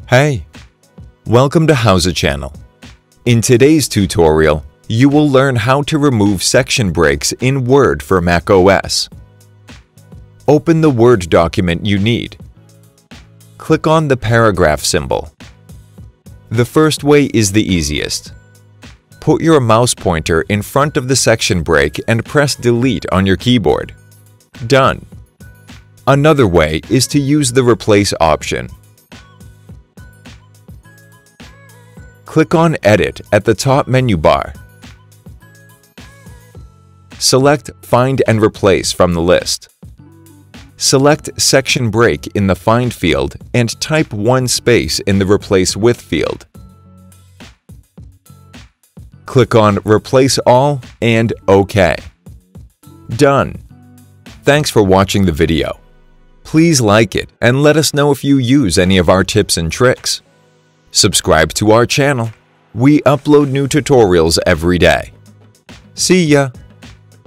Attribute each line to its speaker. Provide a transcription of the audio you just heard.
Speaker 1: Hey, welcome to How's It channel. In today's tutorial, you will learn how to remove section breaks in Word for macOS. Open the Word document you need. Click on the paragraph symbol. The first way is the easiest. Put your mouse pointer in front of the section break and press Delete on your keyboard. Done. Another way is to use the Replace option. Click on Edit at the top menu bar. Select Find and Replace from the list. Select Section Break in the Find field and type 1 space in the Replace With field. Click on Replace All and OK. Done. Thanks for watching the video. Please like it and let us know if you use any of our tips and tricks. Subscribe to our channel. We upload new tutorials every day. See ya!